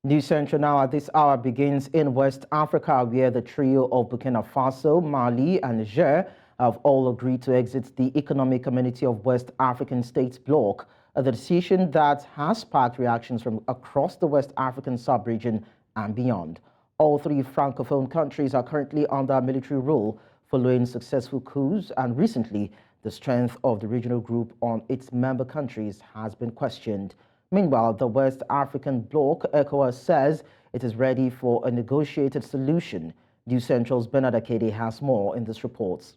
News Central now at this hour begins in West Africa, where the trio of Burkina Faso, Mali and Niger have all agreed to exit the Economic Community of West African States bloc, a decision that has sparked reactions from across the West African sub-region and beyond. All three Francophone countries are currently under military rule following successful coups, and recently the strength of the regional group on its member countries has been questioned. Meanwhile, the West African bloc, ECOWAS, says it is ready for a negotiated solution. News Central's Bernard Akede has more in this report.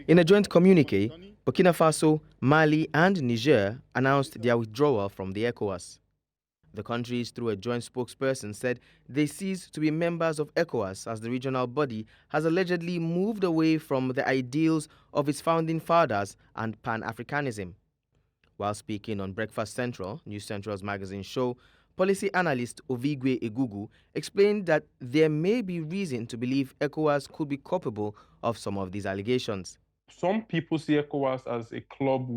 In a joint communique, Burkina Faso, Mali and Niger announced their withdrawal from the ECOWAS. The countries, through a joint spokesperson, said they cease to be members of ECOWAS as the regional body has allegedly moved away from the ideals of its founding fathers and Pan-Africanism. While speaking on Breakfast Central, News Central's magazine show, policy analyst Ovigwe Egugu explained that there may be reason to believe ECOWAS could be culpable of some of these allegations. Some people see ECOWAS as a club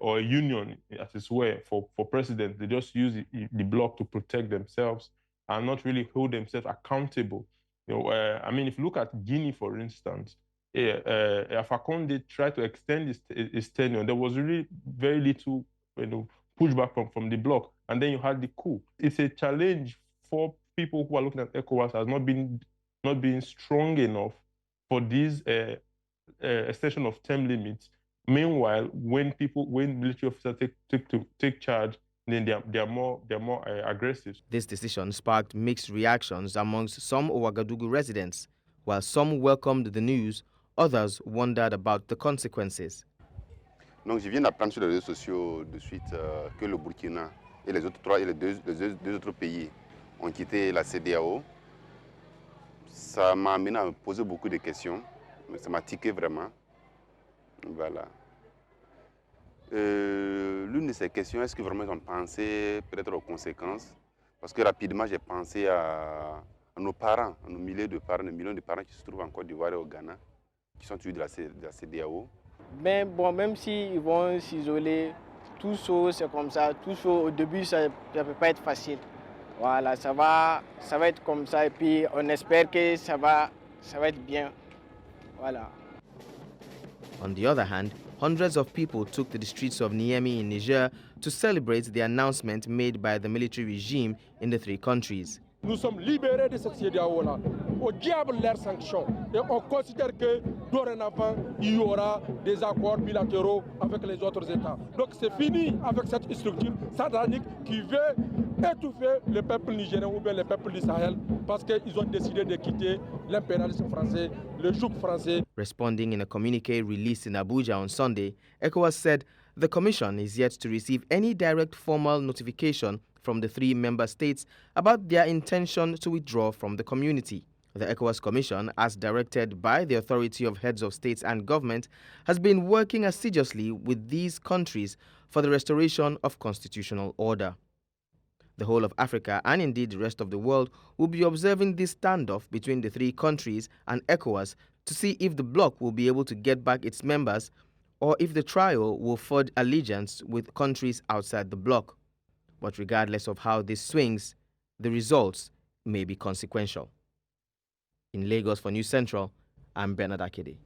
or a union, as it were, for presidents. They just use the bloc to protect themselves and not really hold themselves accountable. I mean, if you look at Guinea, for instance, Alpha Conde tried to extend his tenure. There was really very little pushback from the bloc, and then you had the coup. It's a challenge for people who are looking at ECOWAS as not being strong enough for this extension of term limits. Meanwhile, when military officers take charge, then they are more aggressive. This decision sparked mixed reactions amongst some Ouagadougou residents. While some welcomed the news, others wondered about the consequences. Donc je viens d'apprendre sur les réseaux sociaux de suite que le Burkina et les deux autres pays ont quitté la CEDEAO. Ça m'a amené à me poser beaucoup de questions, mais ça m'a tiqué vraiment. Voilà. L'une de ces questions, est-ce que vraiment ils ont pensé peut-être aux conséquences? Parce que rapidement j'ai pensé à nos parents, à nos milliers de parents, des millions de parents qui se trouvent en Côte d'Ivoire et au Ghana, qui sont tués de la CEDEAO. Mais bon, même s'ils vont s'isoler, tout ça, c'est comme ça. Tout ça, au début, ça ne peut pas être facile. Voilà, ça va être comme ça. Et puis, on espère que ça va être bien. Voilà. On the other hand, hundreds of people took to the streets of Niamey in Niger to celebrate the announcement made by the military regime in the three countries. Nous sommes libérés de cette CEDEAO-là. Au diable leurs sanctions. Et on considère que dorénavant, il y aura des accords bilatéraux avec les autres États. Donc c'est fini avec cette structure satanique qui veut étouffer le peuple nigérien ou bien le peuple du Sahel parce qu'ils ont décidé de quitter l'impérialisme français, le joug français. Responding in a communique released in Abuja on Sunday, ECOWAS said the Commission is yet to receive any direct formal notification from the three member states about their intention to withdraw from the community. The ECOWAS Commission, as directed by the Authority of Heads of States and Government, has been working assiduously with these countries for the restoration of constitutional order. The whole of Africa, and indeed the rest of the world, will be observing this standoff between the three countries and ECOWAS to see if the bloc will be able to get back its members or if the trio will forge allegiance with countries outside the bloc. But regardless of how this swings, the results may be consequential. In Lagos for News Central, I'm Bernard Akede.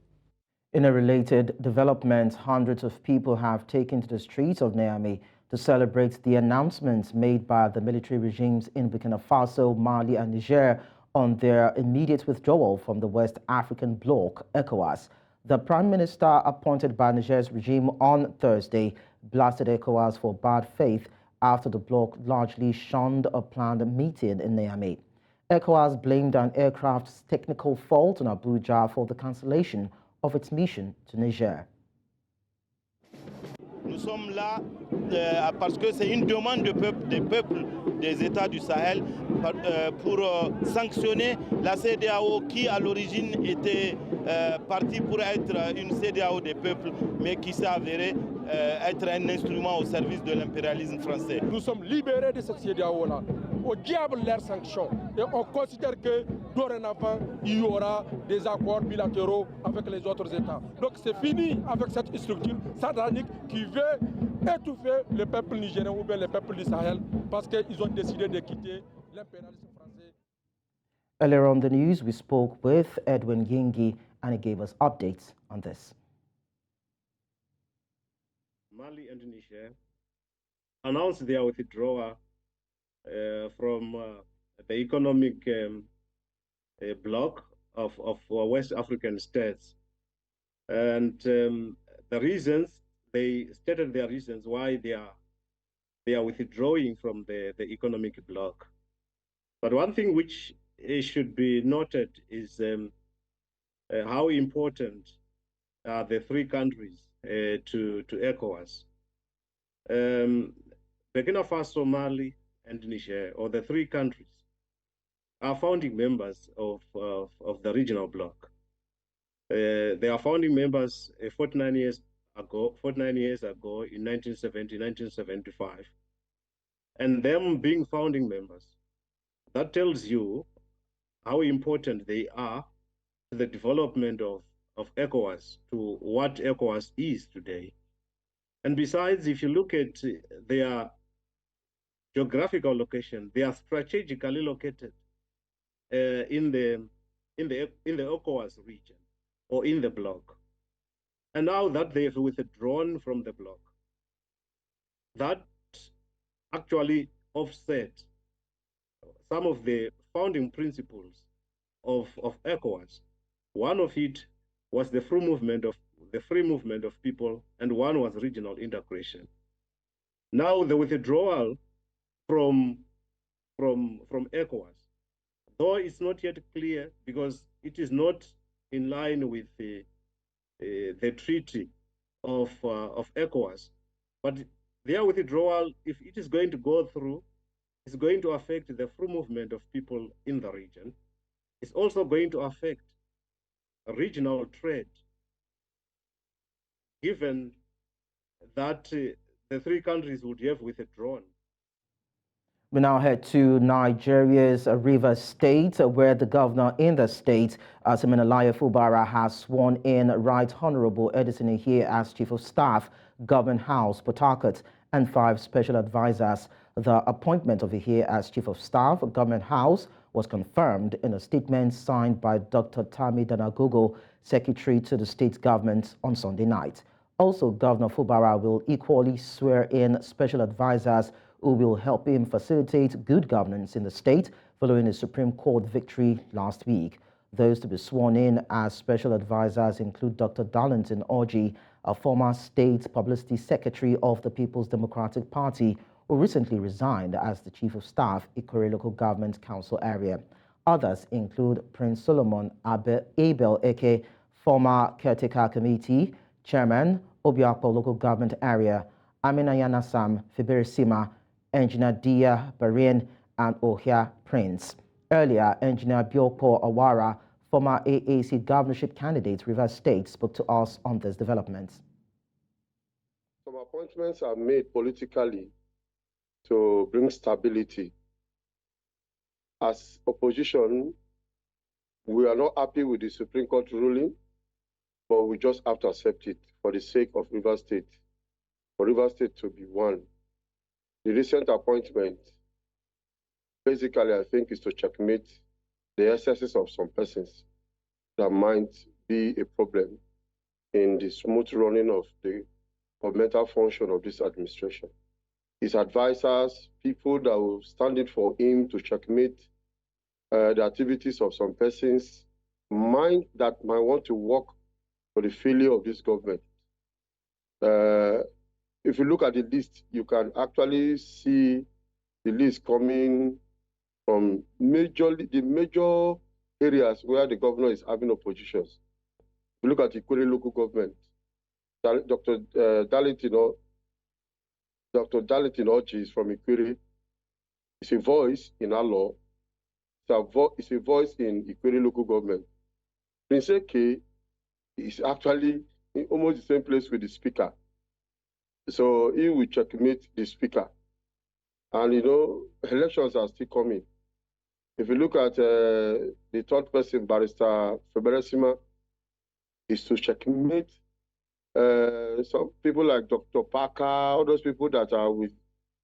In a related development, hundreds of people have taken to the streets of Niamey to celebrate the announcements made by the military regimes in Burkina Faso, Mali and Niger on their immediate withdrawal from the West African bloc, ECOWAS. The Prime Minister appointed by Niger's regime on Thursday blasted ECOWAS for bad faith after the bloc largely shunned a planned meeting in Niamey. ECOWAS blamed an aircraft's technical fault on Abuja for the cancellation of its mission to Niger. Nous sommes là parce que c'est une demande des peuples des États du Sahel pour sanctionner la CEDEAO qui à l'origine était partie pour être une CEDEAO des peuples mais qui s'est avérée être un instrument au service de l'impérialisme français. Nous sommes libérés de cette CEDEAO-là. Au diable leurs sanctions. Et on considère que dorénavant, il y aura des accords bilatéraux avec les autres États. Donc c'est fini avec cette structure satanique qui veut étouffer le peuple nigérien ou bien le peuple du Sahel parce qu'ils ont décidé de quitter l'impérialisme français. Earlier on the news, we spoke with Edwin Yingi, and he gave us updates on this. Mali and Niger announced their withdrawal from the economic bloc of West African states. And the reasons, they stated their reasons why they are withdrawing from the economic bloc. But one thing which should be noted is how important are the three countries to ECOWAS. Burkina Faso, Mali, and Niger, or the three countries, are founding members of the regional bloc. They are founding members 49 years ago in 1970, 1975. And them being founding members, that tells you how important they are to the development of ECOWAS, to what ECOWAS is today. And besides, if you look at their geographical location, they are strategically located in the ECOWAS region or in the bloc. And now that they've withdrawn from the bloc, that actually offset some of the founding principles of ECOWAS. One of it was the free movement of people, and one was regional integration. Now the withdrawal from ECOWAS, though it's not yet clear because it is not in line with the treaty of ECOWAS, but their withdrawal, if it is going to go through, is going to affect the free movement of people in the region. It's also going to affect regional trade, given that the three countries would have withdrawn. We now head to Nigeria's Rivers State, where the governor in the state, Siminalayi Fubara, has sworn in Right Honorable Edison Ihie as Chief of Staff, Government House, Port Harcourt, and 5 special advisors. The appointment of Ihie as Chief of Staff, Government House, was confirmed in a statement signed by Dr. Tami Danagogo, Secretary to the state government, on Sunday night. Also, Governor Fubara will equally swear in special advisors who will help him facilitate good governance in the state following a Supreme Court victory last week. Those to be sworn in as special advisors include Dr. Darlington Orji, a former state publicity secretary of the People's Democratic Party, who recently resigned as the Chief of Staff, Ikore Local Government Council area. Others include Prince Solomon Abel Eke, former Caretaker Committee Chairman, Obiakpo Local Government Area, Aminaya Sam Fiberisima, Engineer Dia Barin, and Ohia Prince. Earlier, Engineer Bioko Awara, former AAC governorship candidate, Rivers State, spoke to us on this development. Some appointments are made politically to bring stability. As opposition, we are not happy with the Supreme Court ruling, but we just have to accept it for the sake of Rivers State, for Rivers State to be one. The recent appointment, basically, I think, is to checkmate the excesses of some persons that might be a problem in the smooth running of the governmental function of this administration. His advisors, people that will stand in for him to checkmate the activities of some persons, that might want to work for the failure of this government. If you look at the list, you can actually see the list coming from the major areas where the governor is having oppositions. If you look at the Ikore local government, Dr. Darlington Orji is from Ikore. It's a voice in our law. It's a voice in Ikore local government. Prince Eke is actually in almost the same place with the speaker. So he will checkmate the speaker. And elections are still coming. If you look at the third person, Barrister Feberesima, is to checkmate some people like Dr. Parker, all those people that are with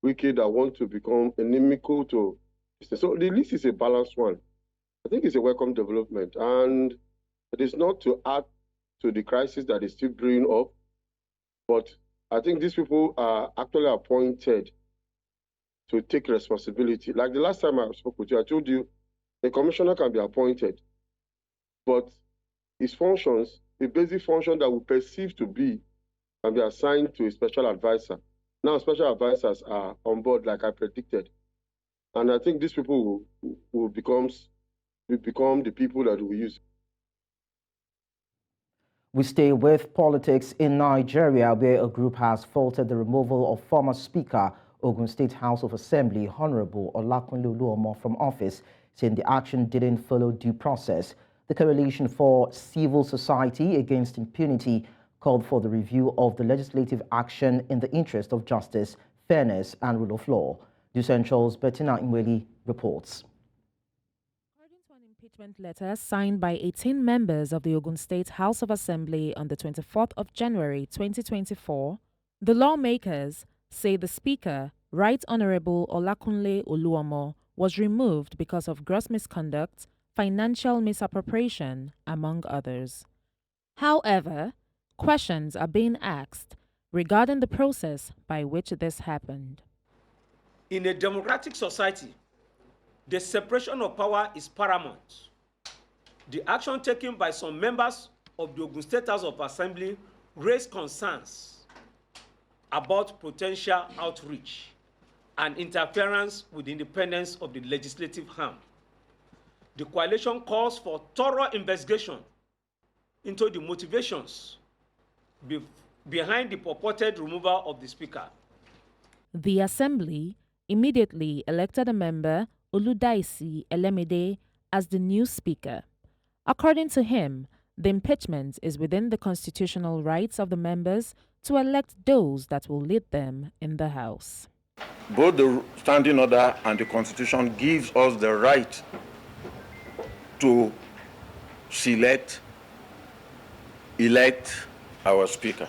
Wiki that want to become inimical to So the list is a balanced one. I think it's a welcome development, and it is not to add to the crisis that is still brewing up, but I think these people are actually appointed to take responsibility. Like the last time I spoke with you, I told you a commissioner can be appointed, but his functions, the basic function that we perceive to be, can be assigned to a special advisor. Now special advisors are on board like I predicted. And I think these people will become the people that we use. We stay with politics in Nigeria, where a group has faulted the removal of former Speaker, Ogun State House of Assembly, Honorable Olakunle Oluomo, from office, saying the action didn't follow due process. The Coalition for Civil Society Against Impunity called for the review of the legislative action in the interest of justice, fairness, and rule of law. Central's Bettina Imweli reports. According to an impeachment letter signed by 18 members of the Ogun State House of Assembly on the 24th of January 2024, the lawmakers say the Speaker, Right Honorable Olakunle Oluomo, was removed because of gross misconduct, financial misappropriation, among others. However, questions are being asked regarding the process by which this happened. In a democratic society, the separation of power is paramount. The action taken by some members of the Ogun State House of Assembly raised concerns about potential outreach and interference with the independence of the legislative arm. The coalition calls for thorough investigation into the motivations behind the purported removal of the Speaker. The Assembly immediately elected a member, Oludaisi Elemide, as the new Speaker. According to him, the impeachment is within the constitutional rights of the members to elect those that will lead them in the House. Both the standing order and the Constitution gives us the right to elect our Speaker.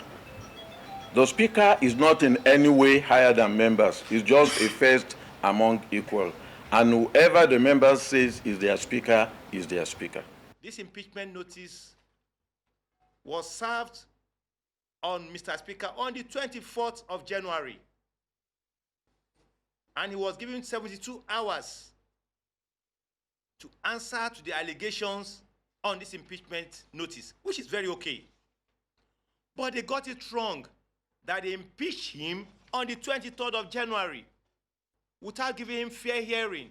The Speaker is not in any way higher than members. He's just a first among equal. And whoever the members says is their Speaker is their Speaker. This impeachment notice was served on Mr. Speaker on the 24th of January. And he was given 72 hours to answer to the allegations on this impeachment notice, which is very okay. But they got it wrong that they impeached him on the 23rd of January without giving him fair hearing.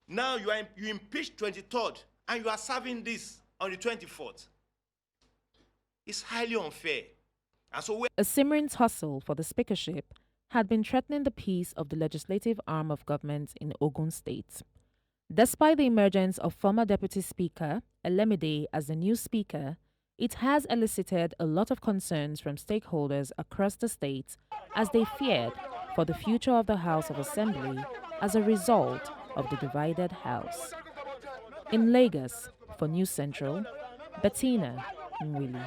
Now you impeached 23rd and you are serving this on the 24th. It's highly unfair. And so a simmering tussle for the speakership had been threatening the peace of the legislative arm of government in Ogun State. Despite the emergence of former Deputy Speaker Elemide as the new Speaker, it has elicited a lot of concerns from stakeholders across the state as they feared for the future of the House of Assembly as a result of the divided House. In Lagos, for News Central, Bettina Nwili.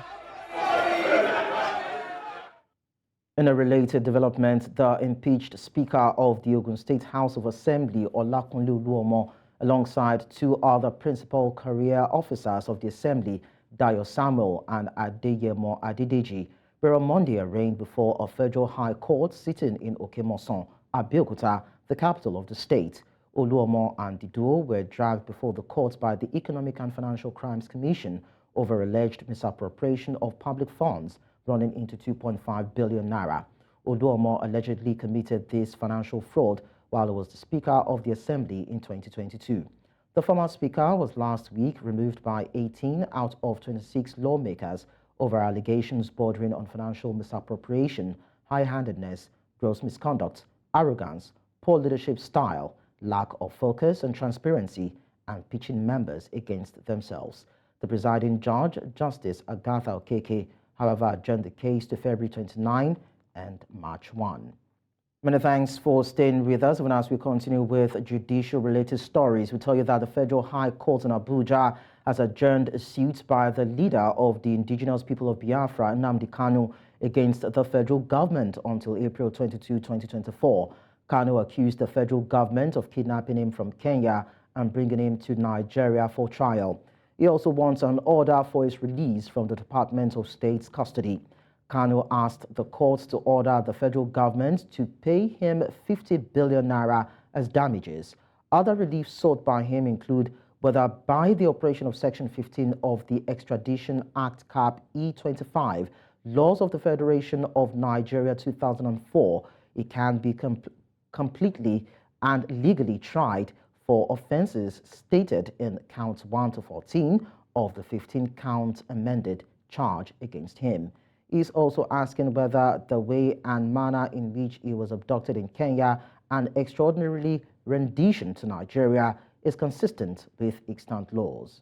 In a related development, the impeached Speaker of the Ogun State House of Assembly, Olakunle Oluomo, alongside two other principal career officers of the Assembly, Dayo Samuel and Adeyemo Adedeji, were on Monday arraigned before a federal high court sitting in Okemosan, Abeokuta, the capital of the state. Oluomo and the duo were dragged before the court by the Economic and Financial Crimes Commission over alleged misappropriation of public funds running into 2.5 billion naira. Oluomo allegedly committed this financial fraud while he was the Speaker of the Assembly in 2022. The former Speaker was last week removed by 18 out of 26 lawmakers over allegations bordering on financial misappropriation, high-handedness, gross misconduct, arrogance, poor leadership style, lack of focus and transparency, and pitching members against themselves. The presiding judge, Justice Agatha Okeke, however, adjourned the case to February 29 and March 1. Many thanks for staying with us. And as we continue with judicial-related stories, we tell you that the Federal High Court in Abuja has adjourned a suit by the leader of the indigenous people of Biafra, Nnamdi Kanu, against the federal government until April 22, 2024. Kanu accused the federal government of kidnapping him from Kenya and bringing him to Nigeria for trial. He also wants an order for his release from the Department of State's custody. Kanu asked the court to order the federal government to pay him 50 billion naira as damages. Other reliefs sought by him include whether by the operation of Section 15 of the Extradition Act Cap E25, Laws of the Federation of Nigeria 2004, it can be completely and legally tried for offences stated in counts 1 to 14 of the 15-count amended charge against him. He is also asking whether the way and manner in which he was abducted in Kenya and extraordinarily rendition to Nigeria is consistent with extant laws.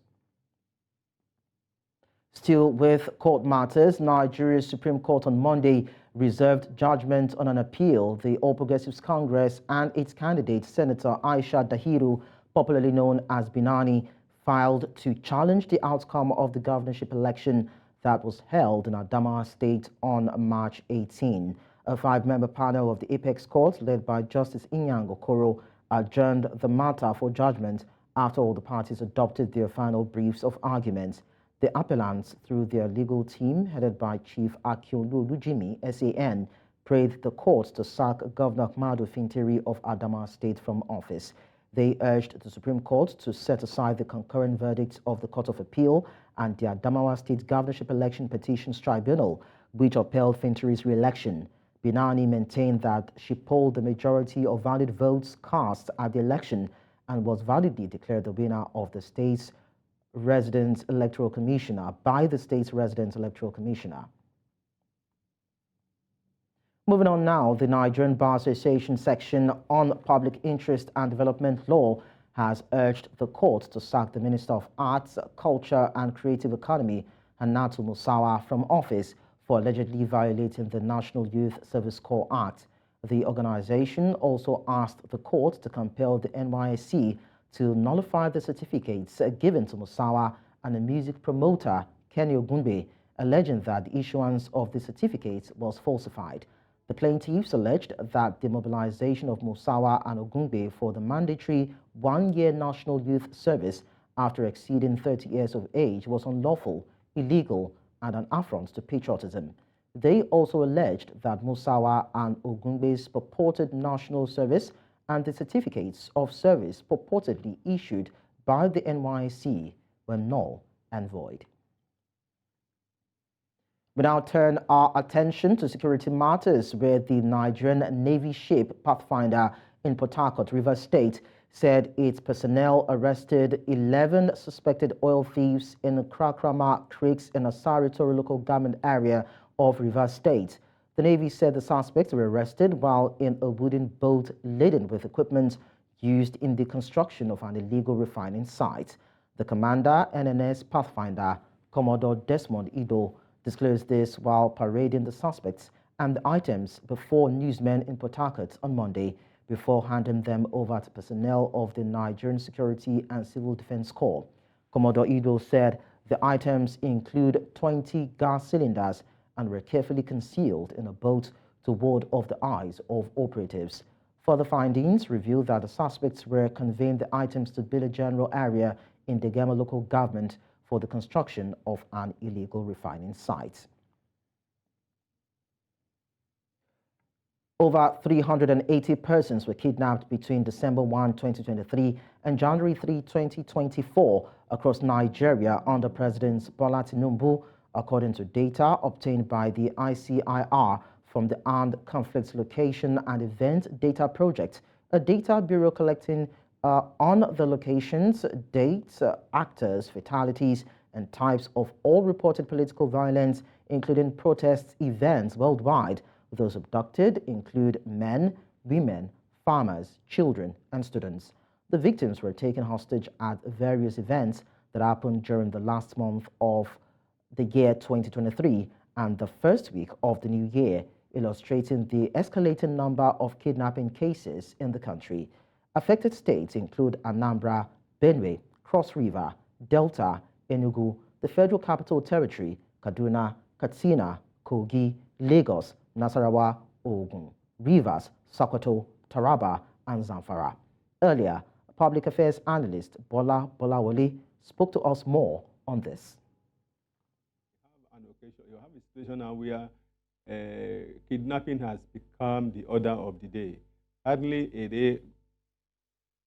Still with court matters, Nigeria's Supreme Court on Monday reserved judgment on an appeal the All Progressives Congress and its candidate, Senator Aisha Dahiru, popularly known as Binani, filed to challenge the outcome of the governorship election that was held in Adamawa State on March 18. A 5-member panel of the Apex Court, led by Justice Inyang Okoro, adjourned the matter for judgment after all the parties adopted their final briefs of arguments. The appellants, through their legal team, headed by Chief Akiolu Olujimi, SAN, prayed the court to sack Governor Ahmadu Fintiri of Adamawa State from office. They urged the Supreme Court to set aside the concurrent verdicts of the Court of Appeal and the Adamawa State Governorship Election Petitions Tribunal, which upheld Fintiri's re-election. Binani maintained that she polled the majority of valid votes cast at the election and was validly declared the winner of the state's Resident Electoral Commissioner by the state's Resident Electoral Commissioner. Moving on now, the Nigerian Bar Association Section on Public Interest and Development Law has urged the court to sack the Minister of Arts, Culture and Creative Economy, Hannatu Musawa, from office for allegedly violating the National Youth Service Corps Act. The organization also asked the court to compel the NYSC to nullify the certificates given to Musawa and a music promoter, Kenny Ogungbe, alleging that the issuance of the certificates was falsified. The plaintiffs alleged that the mobilization of Musawa and Ogungbe for the mandatory 1-year National Youth Service after exceeding 30 years of age was unlawful, illegal, and an affront to patriotism. They also alleged that Musawa and Ogungbe's purported national service and the certificates of service purportedly issued by the NYSC were null and void. We now turn our attention to security matters, where the Nigerian Navy ship Pathfinder in Port Harcourt, Rivers State, said its personnel arrested 11 suspected oil thieves in Krakrama Creeks in a Saritory local government area of Rivers State. The Navy said the suspects were arrested while in a wooden boat laden with equipment used in the construction of an illegal refining site. The commander, NNS Pathfinder, Commodore Desmond Ido, disclosed this while parading the suspects and the items before newsmen in Port Harcourt on Monday, before handing them over to personnel of the Nigerian Security and Civil Defense Corps. Commodore Ido said the items include 20 gas cylinders and were carefully concealed in a boat to ward off the eyes of operatives. Further findings revealed that the suspects were conveying the items to Billy General area in the Gema local government for the construction of an illegal refining site. Over 380 persons were kidnapped between December 1, 2023 and January 3, 2024 across Nigeria under President Bola Tinubu, according to data obtained by the ICIR from the Armed Conflicts Location and Event Data Project, a data bureau collecting on the locations, dates, actors, fatalities, and types of all reported political violence, including protests, events worldwide. Those abducted include men, women, farmers, children, and students. The victims were taken hostage at various events that happened during the last month of the year 2023 and the first week of the new year, illustrating the escalating number of kidnapping cases in the country. Affected states include Anambra, Benue, Cross River, Delta, Enugu, the Federal Capital Territory, Kaduna, Katsina, Kogi, Lagos, Nasarawa, Ogun, Rivers, Sokoto, Taraba, and Zamfara. Earlier, public affairs analyst Bola Bolawole spoke to us more on this. You have a situation now where kidnapping has become the order of the day. Hardly a day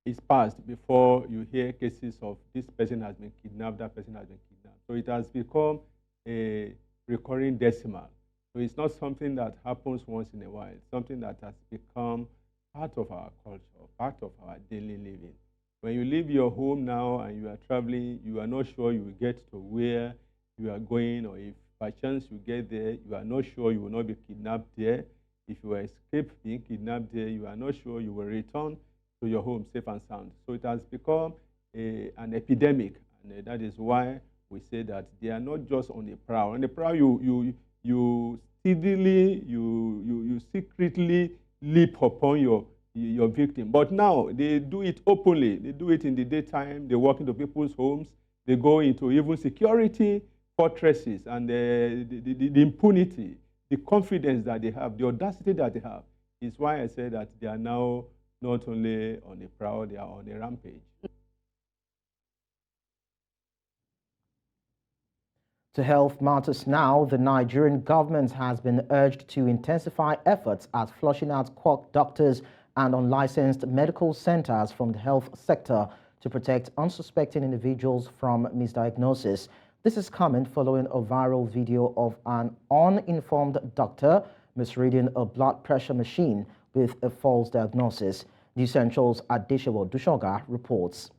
is passed before you hear cases of this person has been kidnapped, that person has been kidnapped. So it has become a recurring decimal. So it's not something that happens once in a while. It's something that has become part of our culture, part of our daily living. When you leave your home now and you are traveling, you are not sure you will get to where you are going, or if by chance you get there, you are not sure you will not be kidnapped there. If you escape being kidnapped there, you are not sure you will return to your home safe and sound. So it has become an epidemic, and that is why we say that they are not just on the prowl. On the prowl, you steadily, you secretly leap upon your victim. But now they do it openly. They do it in the daytime. They walk into people's homes. They go into even security fortresses, and the impunity, the confidence that they have, the audacity that they have, is why I say that they are now not only on a prowl, they are on a rampage. To health matters now, the Nigerian government has been urged to intensify efforts at flushing out quack doctors and unlicensed medical centers from the health sector to protect unsuspecting individuals from misdiagnosis. This is coming following a viral video of an uninformed doctor misreading a blood pressure machine with a false diagnosis. News Central's Adeshewo Dushoga reports.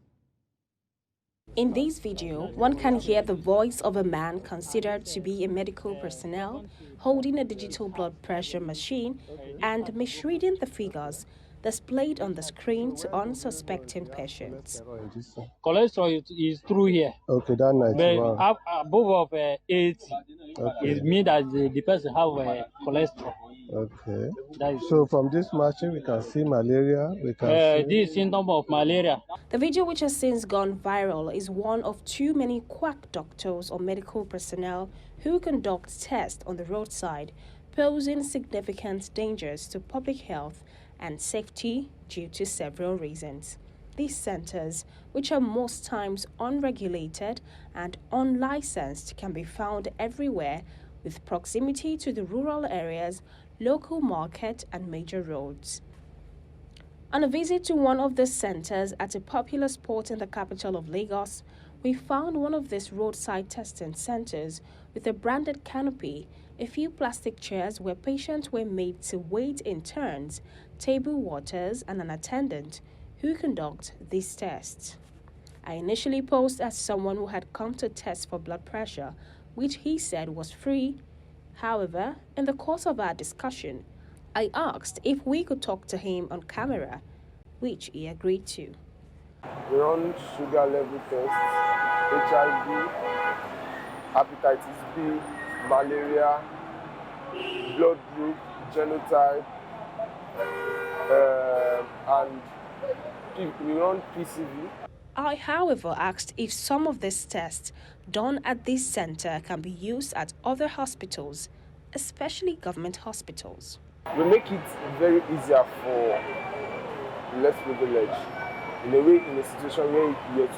In this video, one can hear the voice of a man considered to be a medical personnel holding a digital blood pressure machine and misreading the figures displayed on the screen to unsuspecting patients. Cholesterol is through here. Okay, that night. But above of 80, it means that the person have cholesterol. Okay. So from this machine, we can see malaria. We can see this symptom of malaria. The video, which has since gone viral, is one of too many quack doctors or medical personnel who conduct tests on the roadside, posing significant dangers to public health and safety due to several reasons. These centers, which are most times unregulated and unlicensed, can be found everywhere with proximity to the rural areas, local market and major roads. On a visit to one of these centers at a popular spot in the capital of Lagos, we found one of these roadside testing centers with a branded canopy, a few plastic chairs where patients were made to wait in turns, table waters, and an attendant who conduct these tests. I initially posed as someone who had come to test for blood pressure, which he said was free. However, in the course of our discussion, I asked if we could talk to him on camera, which he agreed to. We run sugar level tests, HIV, hepatitis B, malaria, blood group, genotype, and we run PCV. I, however, asked if some of these tests done at this center can be used at other hospitals, especially government hospitals. We make it very easier for less privileged. In a way, in a situation where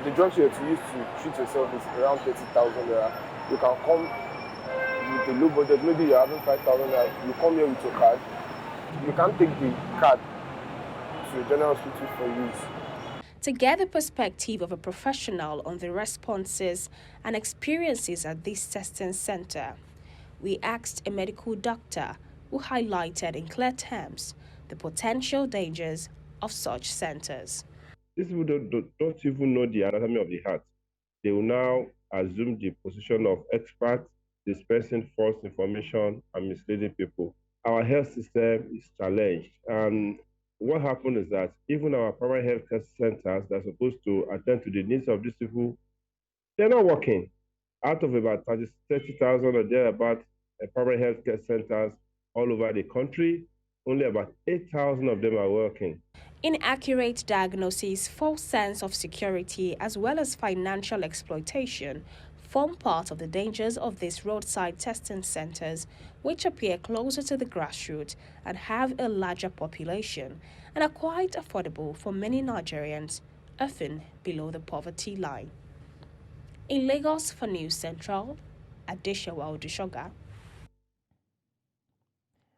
the drugs you have to use to treat yourself is around 30,000 naira. You can come with a low budget, maybe you're having 5,000 naira. You come here with your card. You can take the card to a general hospital for use. To get the perspective of a professional on the responses and experiences at this testing center, we asked a medical doctor who highlighted in clear terms the potential dangers of such centers. These people don't even know the anatomy of the heart. They will now assume the position of experts, dispensing false information and misleading people. Our health system is challenged, and what happened is that even our primary health care centers that are supposed to attend to the needs of these people, they're not working. Out of about 30,000 or thereabout primary health care centers all over the country, only about 8,000 of them are working. Inaccurate diagnosis, false sense of security, as well as financial exploitation form part of the dangers of these roadside testing centers, which appear closer to the grassroots and have a larger population and are quite affordable for many Nigerians, often below the poverty line. In Lagos for News Central, Adeshawa Odushoga.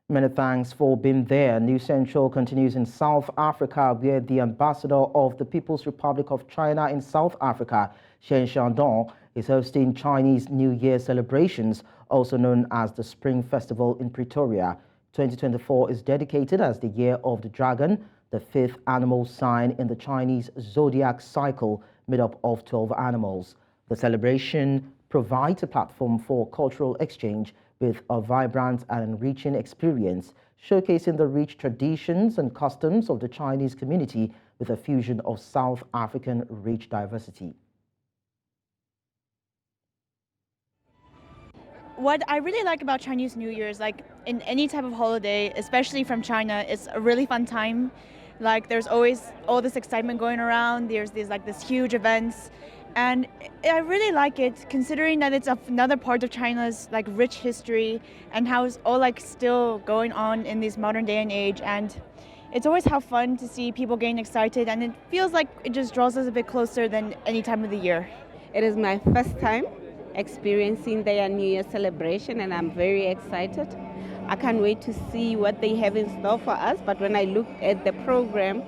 Many thanks for being there. News Central continues in South Africa, where the ambassador of the People's Republic of China in South Africa, Shen Shandong, is hosting Chinese New Year celebrations, also known as the Spring Festival in Pretoria. 2024 is dedicated as the Year of the Dragon, the fifth animal sign in the Chinese zodiac cycle, made up of 12 animals. The celebration provides a platform for cultural exchange with a vibrant and enriching experience, showcasing the rich traditions and customs of the Chinese community with a fusion of South African rich diversity. What I really like about Chinese New Year is, like, in any type of holiday, especially from China, it's a really fun time. Like, there's always all this excitement going around. There's this huge events. And I really like it, considering that it's another part of China's rich history and how it's all still going on in this modern day and age. And it's always fun to see people getting excited, and it feels like it just draws us a bit closer than any time of the year. It is my first time experiencing their New Year celebration, and I'm very excited. I can't wait to see what they have in store for us. But when I looked at the program,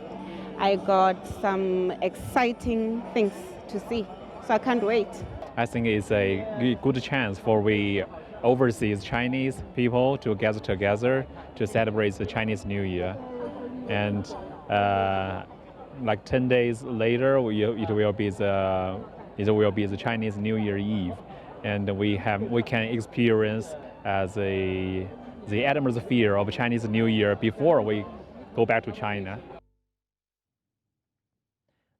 I got some exciting things to see, so I can't wait. I think it's a good chance for we overseas Chinese people to gather together to celebrate the Chinese New Year. And 10 days later, it will be the Chinese New Year Eve, and we can experience the atmosphere of Chinese New Year before we go back to China.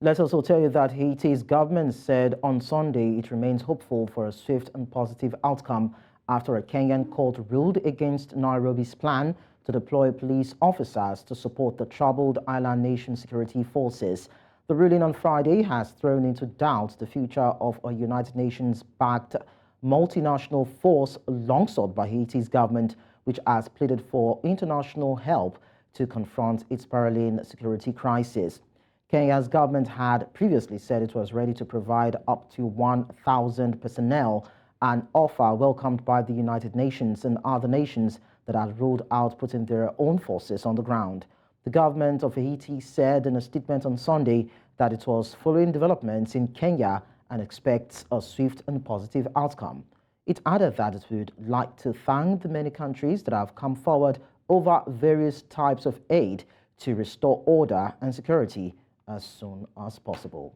Let's also tell you that Haiti's government said on Sunday it remains hopeful for a swift and positive outcome after a Kenyan court ruled against Nairobi's plan to deploy police officers to support the troubled island nation security forces. The ruling on Friday has thrown into doubt the future of a United Nations-backed multinational force long sought by Haiti's government, which has pleaded for international help to confront its spiraling security crisis. Kenya's government had previously said it was ready to provide up to 1,000 personnel, an offer welcomed by the United Nations and other nations that had ruled out putting their own forces on the ground. The government of Haiti said in a statement on Sunday that it was following developments in Kenya and expects a swift and positive outcome. It added that it would like to thank the many countries that have come forward over various types of aid to restore order and security as soon as possible.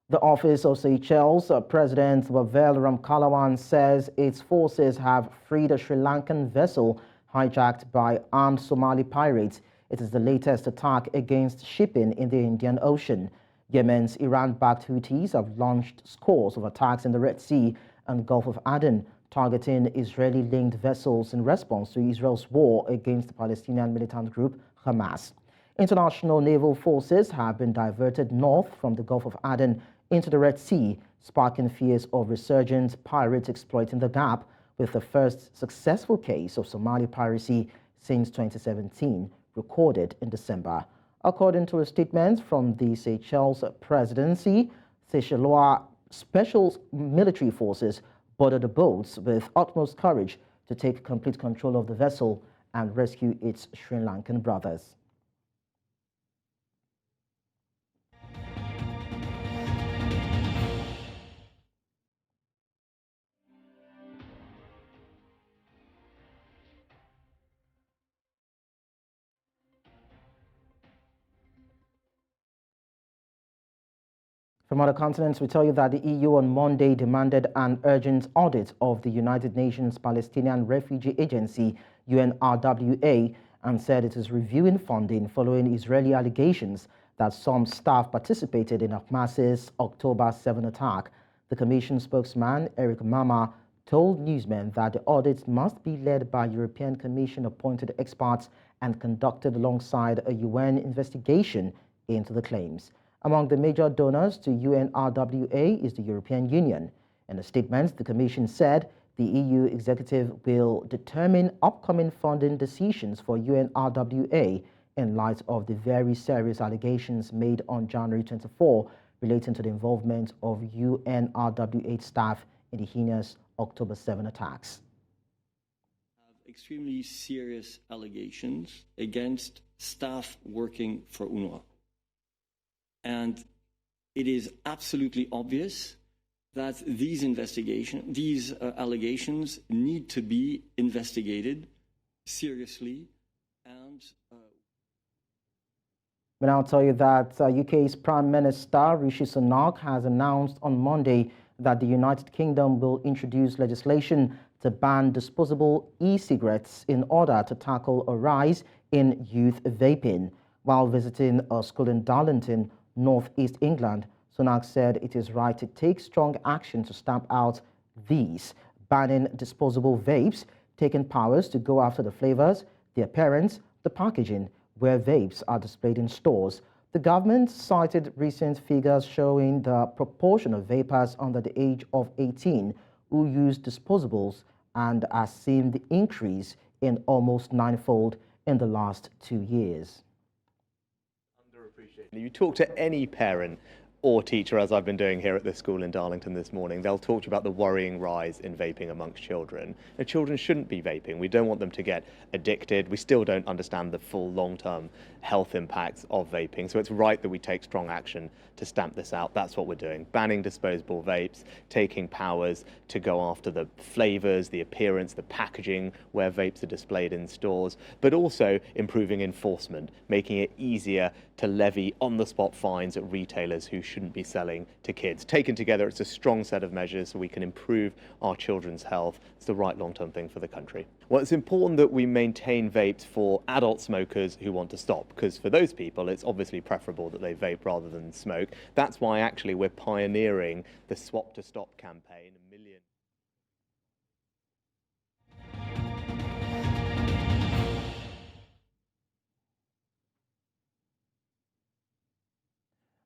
The office of Seychelles President Wavel Ramkalawan says its forces have freed a Sri Lankan vessel hijacked by armed Somali pirates. It is the latest attack against shipping in the Indian Ocean. Yemen's Iran-backed Houthis have launched scores of attacks in the Red Sea and Gulf of Aden, targeting Israeli-linked vessels in response to Israel's war against the Palestinian militant group Hamas. International naval forces have been diverted north from the Gulf of Aden into the Red Sea, sparking fears of resurgent pirates exploiting the gap, with the first successful case of Somali piracy since 2017 recorded in December. According to a statement from the Seychelles presidency, Seychellois special military forces boarded the boats with utmost courage to take complete control of the vessel and rescue its Sri Lankan brothers. From other continents, we tell you that the EU on Monday demanded an urgent audit of the United Nations Palestinian Refugee Agency, UNRWA, and said it is reviewing funding following Israeli allegations that some staff participated in Hamas's October 7 attack. The Commission spokesman, Eric Mama, told newsmen that the audit must be led by European Commission-appointed experts and conducted alongside a UN investigation into the claims. Among the major donors to UNRWA is the European Union. In a statement, the Commission said the EU executive will determine upcoming funding decisions for UNRWA in light of the very serious allegations made on January 24 relating to the involvement of UNRWA staff in the heinous October 7 attacks. Extremely serious allegations against staff working for UNRWA. And it is absolutely obvious that these allegations need to be investigated seriously. And But I'll tell you that UK's Prime Minister Rishi Sunak has announced on Monday that the United Kingdom will introduce legislation to ban disposable e-cigarettes in order to tackle a rise in youth vaping. While visiting a school in Darlington, Northeast England, Sunak said it is right to take strong action to stamp out these, banning disposable vapes, taking powers to go after the flavors, the appearance, the packaging, where vapes are displayed in stores. The government cited recent figures showing the proportion of vapers under the age of 18 who use disposables and has seen the increase in almost ninefold in the last 2 years. You talk to any parent or teacher, as I've been doing here at this school in Darlington this morning, they'll talk to you about the worrying rise in vaping amongst children. Now, children shouldn't be vaping. We don't want them to get addicted. We still don't understand the full long-term health impacts of vaping. So it's right that we take strong action to stamp this out. That's what we're doing. Banning disposable vapes, taking powers to go after the flavors, the appearance, the packaging, where vapes are displayed in stores, but also improving enforcement, making it easier to levy on-the-spot fines at retailers who shouldn't be selling to kids. Taken together, it's a strong set of measures so we can improve our children's health. It's the right long-term thing for the country. Well, it's important that we maintain vapes for adult smokers who want to stop, because for those people, it's obviously preferable that they vape rather than smoke. That's why actually we're pioneering the Swap to Stop campaign.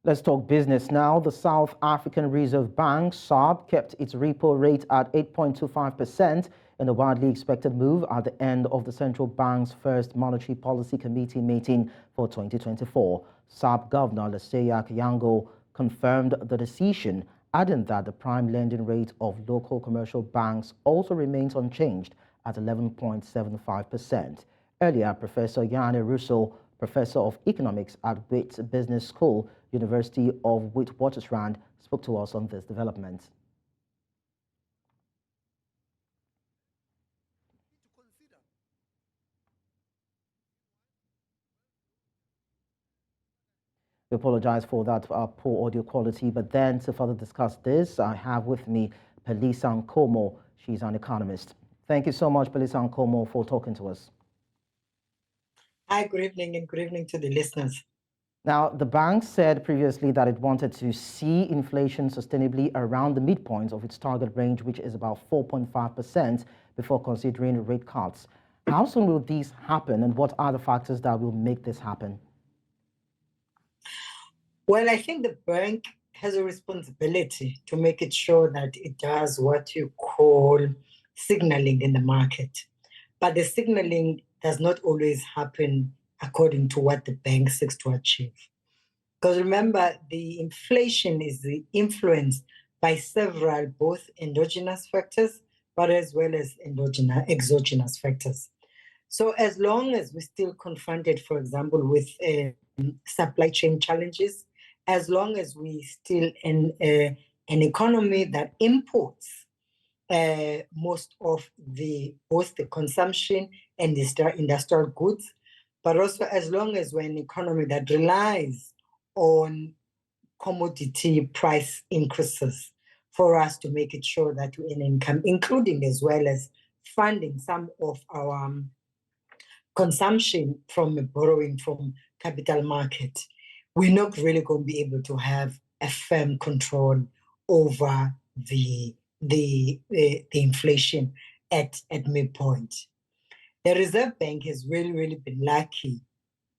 Let's talk business now. The South African Reserve Bank, SARB, kept its repo rate at 8.25% in a widely expected move at the end of the central bank's first Monetary Policy Committee meeting for 2024. SARB Governor Leseya Kyango confirmed the decision, adding that the prime lending rate of local commercial banks also remains unchanged at 11.75%. Earlier, Professor Yanni Russo, Professor of Economics at Wits Business School, University of Witwatersrand, spoke to us on this development. We apologize for that poor audio quality, but then to further discuss this, I have with me Pelisa Nkomo. She's an economist. Thank you so much, Pelisa Nkomo, for talking to us. Hi, good evening, and good evening to the listeners. Now, the bank said previously that it wanted to see inflation sustainably around the midpoint of its target range, which is about 4.5%, before considering rate cuts. How soon will these happen, and what are the factors that will make this happen? Well, I think the bank has a responsibility to make it sure that it does what you call signaling in the market. But the signaling does not always happen according to what the bank seeks to achieve. Because remember, the inflation is influenced by several both endogenous factors, but as well as exogenous factors. So as long as we're still confronted, for example, with supply chain challenges, as long as we still in an economy that imports most of both the consumption and the industrial goods, but also as long as we're an economy that relies on commodity price increases for us to make it sure that we earn income, including as well as funding some of our consumption from borrowing from capital market, we're not really going to be able to have a firm control over the inflation at midpoint. The Reserve Bank has really been lucky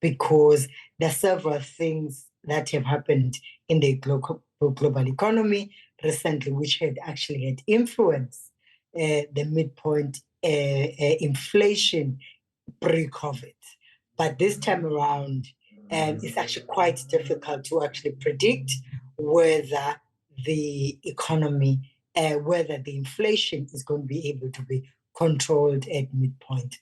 because there are several things that have happened in the global economy recently, which had actually had influenced the midpoint inflation pre-COVID. But this time around, it's actually quite difficult to actually predict whether the economy, whether the inflation is going to be able to be controlled at midpoint.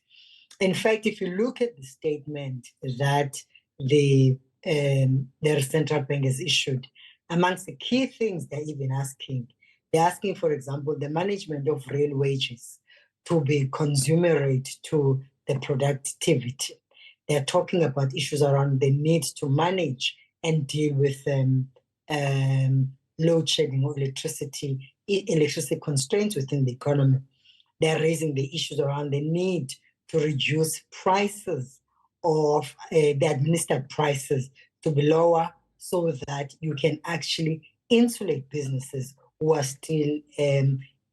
In fact, if you look at the statement that the central bank has issued, amongst the key things they're even asking, they're asking, for example, the management of real wages to be commensurate to the productivity. They're talking about issues around the need to manage and deal with load shedding or electricity constraints within the economy. They're raising the issues around the need to reduce prices of the administered prices to be lower so that you can actually insulate businesses who are still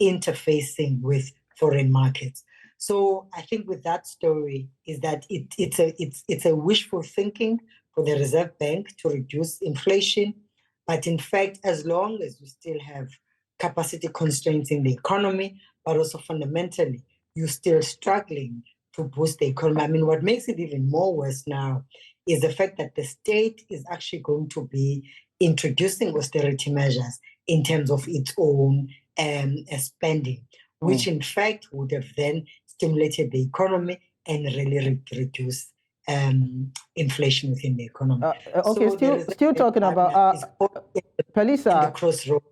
interfacing with foreign markets. So I think with that story is that it's a wishful thinking for the Reserve Bank to reduce inflation. But in fact, as long as we still have capacity constraints in the economy, but also fundamentally, you're still struggling to boost the economy. I mean, what makes it even more worse now is the fact that the state is actually going to be introducing austerity measures in terms of its own spending, which in fact would have then stimulated the economy and really reduce inflation within the economy. Okay, so still talking about Pelisa. The crossroad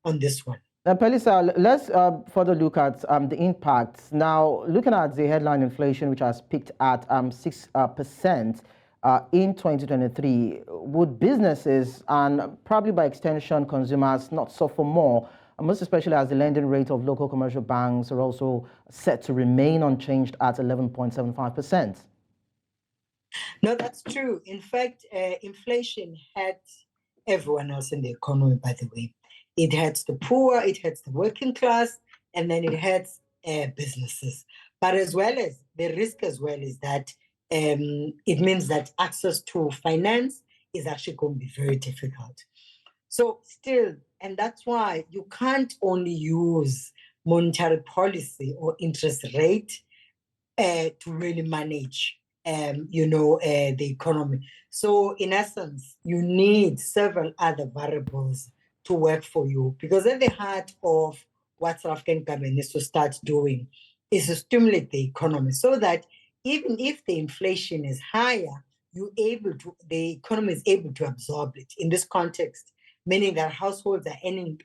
on this one. Pelisa, let's further look at the impacts. Now, looking at the headline inflation, which has peaked at 6% in 2023, would businesses and probably by extension consumers not suffer more, most especially as the lending rate of local commercial banks are also set to remain unchanged at 11.75%? No, that's true. In fact, inflation hurts everyone else in the economy, by the way. It hurts the poor, it hurts the working class, and then it hurts businesses. But as well as the risk as well is that it means that access to finance is actually going to be very difficult. So still, and that's why you can't only use monetary policy or interest rate to really manage the economy. So in essence, you need several other variables to work for you, because at the heart of what South African government needs to start doing is to stimulate the economy so that even if the inflation is higher, the economy is able to absorb it in this context, meaning that households are earning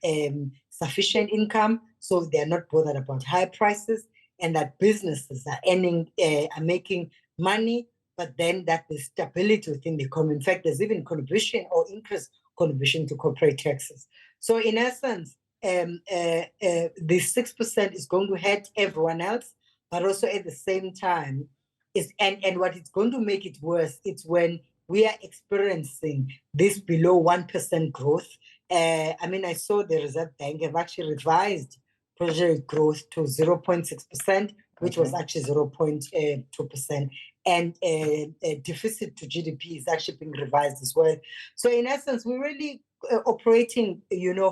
sufficient income, so they're not bothered about high prices, and that businesses are making money, but then that there's stability within the economy. In fact, there's even contribution or increased contribution to corporate taxes. So in essence, the 6% is going to hurt everyone else, but also at the same time, and what it's going to make it worse, it's when we are experiencing this below 1% growth. I saw the Reserve Bank have actually revised project growth to 0.6%, which was actually 0.2%. And deficit to GDP is actually being revised as well. So in essence, we're really operating,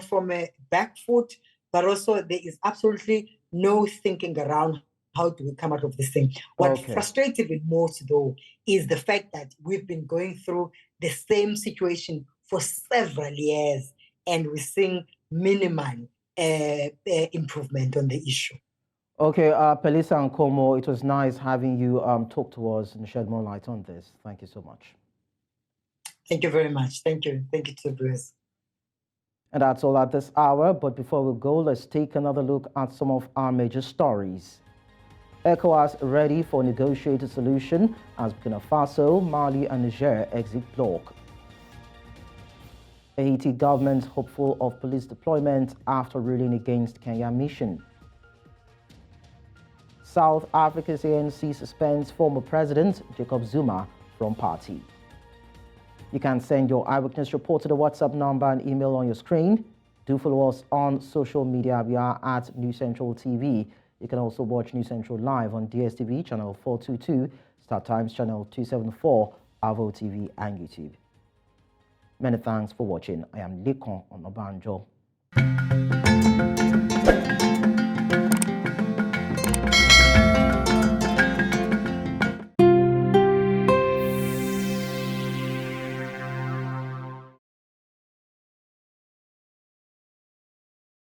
from a back foot, but also there is absolutely no thinking around how do we come out of this thing. What frustrates me most, though, is the fact that we've been going through the same situation for several years, and we're seeing minimal improvement on the issue. Okay, Pelisa and Komo, it was nice having you talk to us and shed more light on this. Thank you so much. Thank you very much. Thank you. Thank you to Bruce. And that's all at this hour. But before we go, let's take another look at some of our major stories. ECOWAS ready for negotiated solution as Burkina Faso, Mali and Niger exit bloc. Haiti government hopeful of police deployment after ruling against Kenya mission. South Africa's ANC suspends former President Jacob Zuma from party. You can send your eyewitness report to the WhatsApp number and email on your screen. Do follow us on social media. We are at News Central TV. You can also watch News Central live on DSTV channel 422, Star Times channel 274, Avo TV and YouTube. Many thanks for watching. I am Lekon Onobanjo.